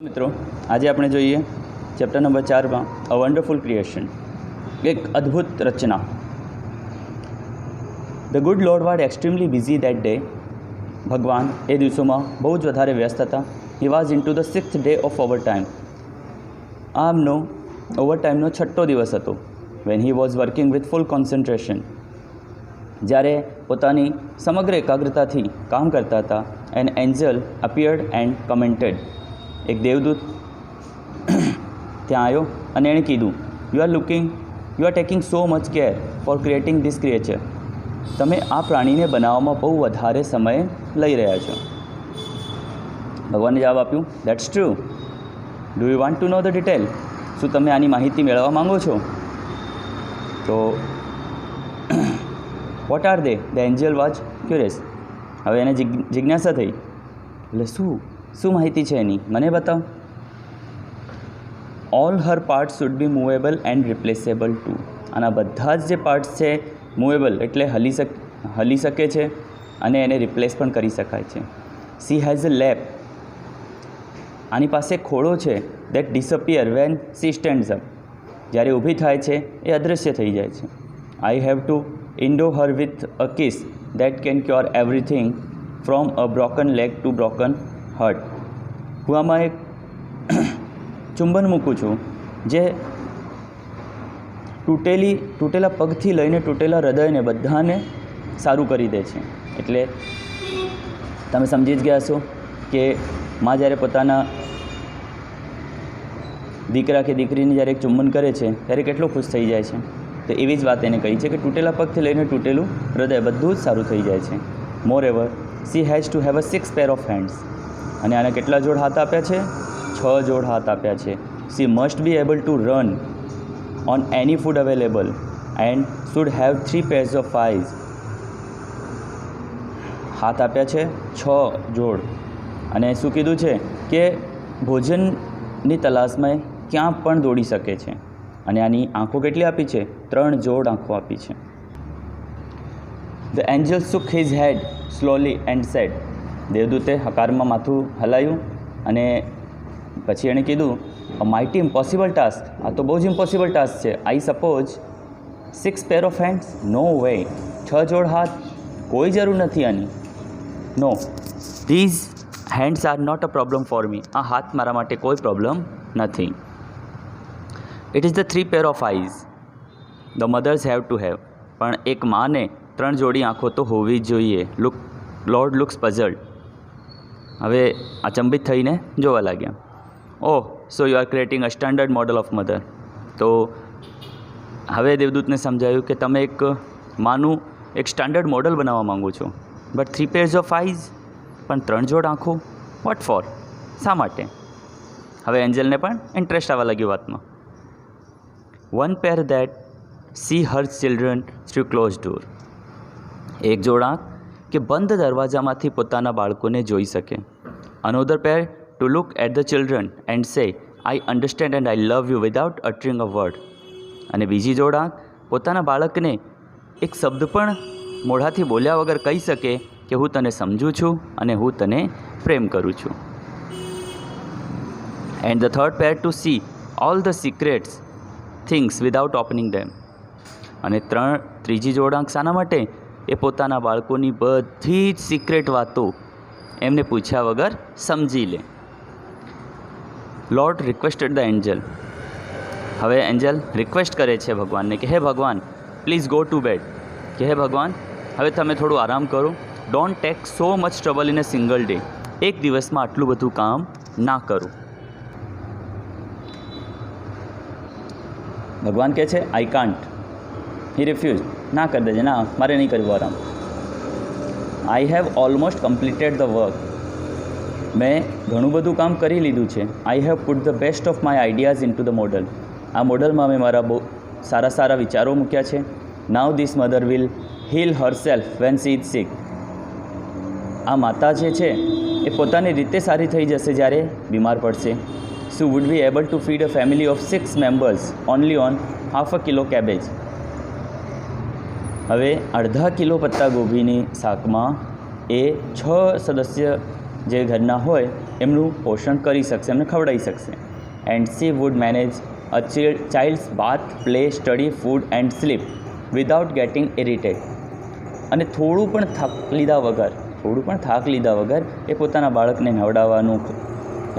મિત્રો આજે આપણે જોઈએ ચેપ્ટર નંબર 4માં અ વન્ડરફુલ ક્રિએશન, એક અદ્ભુત રચના. The good lord were extremely busy that day. ભગવાન એ દિવસોમાં બહુ જ વધારે વ્યસ્ત હતા. He was into the 6th day of over time. આમનો ઓવર ટાઈમનો 6થો દિવસ હતો. When he was working with full concentration. જ્યારે પોતાની સમગ્ર એકાગ્રતાથી કામ કરતા હતા. An angel appeared and commented. એક દેવદૂત ત્યાં આવ્યો અને એણે કીધું, you are taking so much care for creating this creature. તમે આ પ્રાણીને બનાવવામાં બહુ વધારે સમય લઈ રહ્યા છો. ભગવાને જવાબ આપ્યું, that's true. Do you want to know the detail? શું તમે આની માહિતી મેળવવા માંગો છો? તો what are they? The angel was curious. હવે એને જિજ્ઞાસા થઈ, એટલે શું માહિતી છે એની, મને બતાવ. All her parts should be movable and replaceable too. આના બધા જ જે પાર્ટ્સ છે મૂવેબલ એટલે હલી શકે છે અને એને રિપ્લેસ પણ કરી શકાય છે. She has a lap. આની પાસે ખોળો છે. That disappear when she stands up. જ્યારે ઊભી થાય છે એ અદૃશ્ય થઈ જાય છે. I have to endow her with a kiss that can cure everything from a broken leg to broken heart. હું આમાં એક ચુંબન મૂકું છું જે તૂટેલા પગથી લઈને તૂટેલા હૃદયને બધાને સારું કરી દે છે. એટલે તમે સમજી જ ગયા છો કે માં જ્યારે પોતાના દીકરા કે દીકરીને જ્યારે એક ચુંબન કરે છે ત્યારે કેટલો ખુશ થઈ જાય છે. તો એવી જ વાત એને કહી છે કે તૂટેલા પગથી લઈને તૂટેલું હૃદય બધું જ સારું થઈ જાય છે. Moreover she has to have a 6 pair of hands. અને આને કેટલા જોડ હાથ આપ્યા છે? 6 જોડ હાથ આપ્યા છે. C must be able to run on any food available and should have 3 pairs of eyes. હાથ આપ્યા છે 6 જોડ. અને શું કીધું છે કે ભોજનની તલાશમાં ક્યાં પણ દોડી શકે છે. અને આની આંખો કેટલી આપી છે? 3 જોડ આંખો આપી છે. The Angel shook his head slowly and said. દેવદૂતે હકારમાં માથું હલાવ્યું અને પછી એણે કીધું, અ માઇટી ઇમ્પોસિબલ ટાસ્ક. આ તો બહુ જ ઇમ્પોસિબલ ટાસ્ક છે. I suppose 6 pair of hands? No way. 6 જોડ હાથ? કોઈ જરૂર નથી આની. No, these hands are not a problem for me. આ હાથ મારા માટે કોઈ પ્રોબ્લેમ નથી. It is the 3 pair of eyes the mothers have to have. પણ એક માને 3 જોડી આંખો તો હોવી જ જોઈએ. Lord looks puzzled. હવે અચંબિત થઈને જોવા લાગ્યા. Oh, so you are creating a standard model of mother. તો હવે દેવદૂતને સમજાયું કે તમે એક માનું એક સ્ટાન્ડર્ડ મોડલ બનાવવા માગો છો. બટ 3 pairs ઓફ આઈઝ, પણ 3 જોડ આંખો? What for? શા માટે? હવે એન્જલને પણ ઇન્ટરેસ્ટ આવવા લાગ્યો વાતમાં. 1 pair that see her children through close door. એક જોડ આંખ કે બંધ દરવાજામાંથી પોતાના બાળકોને જોઈ શકે. Another pair to look at the children and say, I understand and I love you without uttering a word. અને બીજી જોડ આંખ પોતાના બાળકને એક શબ્દ પણ મોઢાથી બોલ્યા વગર કહી શકે કે હું તને સમજું છું અને હું તને પ્રેમ કરું છું. And the third pair to see all the secrets things without opening them. અને ત્રીજી જોડ આંખ શાના માટે? એ પોતાના બાળકોની બધી જ સિક્રેટ વાતો એમને પૂછ્યા વગર સમજી લે. Lord requested the Angel. હવે એન્જલ રિક્વેસ્ટ કરે છે ભગવાનને કે હે ભગવાન, પ્લીઝ ગો ટુ બેડ. કે હે ભગવાન, હવે તમે થોડું આરામ કરો. Don't take so much trouble in a single day. એક દિવસમાં આટલું બધું કામ ના કરું. ભગવાન કહે છે, આઈ કાન્ટ. He refuse. ના કરી દેજે, ના, મારે નહીં કરવું આરામ. I have almost completed the work. મેં ઘણું બધું કામ કરી લીધું છે. I have put the best of my ideas into the model. આ મોડલમાં મેં મારા બહુ સારા વિચારો મૂક્યા છે. Now this mother will heal herself when she is sick. આ માતા જે છે એ પોતાની રીતે સારી થઈ જશે જ્યારે બીમાર પડશે. She would be able to feed a family of 6 members only on ½ kilo cabbage. હવે અડધા કિલો પત્તા ગોભીની શાકમાં એ 6 સદસ્ય જે ઘરના હોય એમનું પોષણ કરી શકશે, એમને ખવડાવી શકશે. And she would manage a child's bath, play, study, food and sleep without getting irritated. અને થોડું પણ થાક લીધા વગર એ પોતાના બાળકને નવડાવવાનું,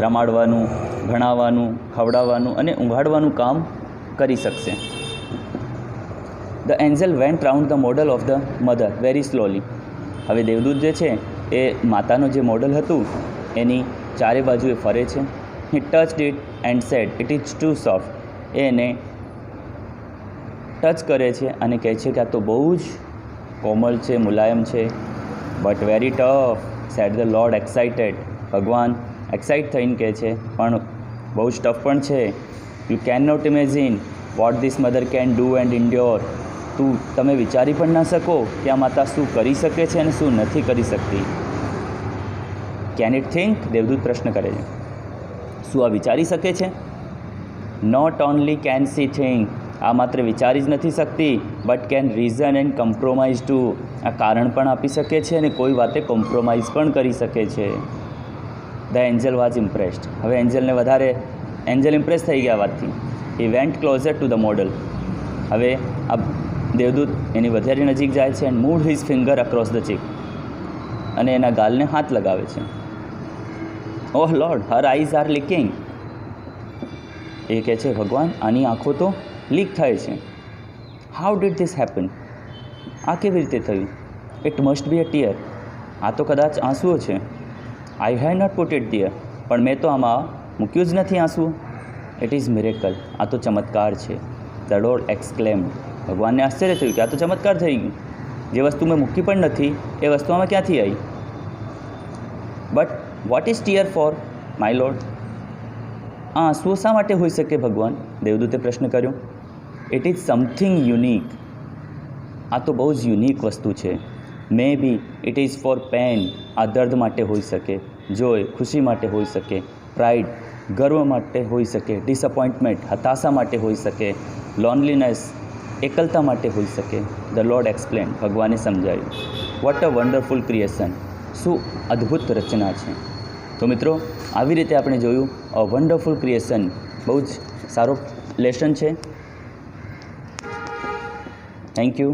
રમાડવાનું, ભણાવવાનું, ખવડાવવાનું અને ઊંઘાડવાનું કામ કરી શકશે. The Angel vent round the model of the mother very slowly. હવે દેવદૂત જે છે એ માતાનું જે મોડલ હતું એની ચારે બાજુએ ફરે છે. He touched it and said it is too soft. એ એને ટચ કરે છે અને કહે છે કે આ તો બહુ જ કોમળ છે, મુલાયમ છે. But very tough said the lord excited. ભગવાન એક્સાઇટ થઈને કહે છે પણ બહુ જ ટફ પણ છે. You can not imagine what this mother can do and endure. તમે વિચારી પણ ના શકો કે આ માતા શું કરી શકે છે અને શું નથી કરી શકતી. Can it think? દેવદૂત પ્રશ્ન કરે છે, શું આ વિચારી શકે છે? Not only can she think. આ માત્ર વિચારી જ નથી શકતી, but can reason and compromise too. આ કારણ પણ આપી શકે છે અને કોઈ વાતે કોમ્પ્રોમાઇઝ પણ કરી શકે છે. The angel was impressed. હવે એન્જલ ઇમ્પ્રેસ થઈ ગયા વાતથી. He went closer to the model. હવે આ દેવદૂત એની વધારે નજીક જાય છે and move his finger across the cheek. અને એના ગાલને હાથ લગાવે છે. Oh lord, her eyes are leaking. એ કહે છે ભગવાન આની આંખો તો લીક થાય છે. How did this happen? આ કેવી રીતે થયું? It must be a tear. આ તો કદાચ આંસુઓ છે. I have not put it there. પણ મેં તો આમાં મૂક્યું જ નથી આંસુઓ. It is miracle. આ તો ચમત્કાર છે. The lord exclaimed. ભગવાનને આશ્ચર્ય થયું કે આ તો ચમત્કાર થઈ ગયું. જે વસ્તુ મેં મૂકી પણ નથી એ વસ્તુ આમાં ક્યાંથી આવી? But what is tear for my lord? આ આંસુઓ શા માટે હોઈ શકે ભગવાન? દેવદૂતે પ્રશ્ન કર્યો. It is something unique. આ તો બહુ જ યુનિક વસ્તુ છે. મે B it is four pen. આ દર્દ માટે હોઈ શકે, જોય ખુશી માટે હોઈ શકે, પ્રાઇડ ગર્વ માટે હોઈ શકે, ડિસઅપોઇન્ટમેન્ટ હતાશા માટે હોઈ શકે, લોનલીનેસ એકલતા માટે હોઈ શકે. The lord explain. ભગવાને સમજાવ્યું. What a wonderful creation. શું અદ્ભુત રચના છે. તો મિત્રો આવી રીતે આપણે જોયું અ વન્ડરફુલ ક્રિએશન. બહુ જ સારો લેસન છે. Thank you.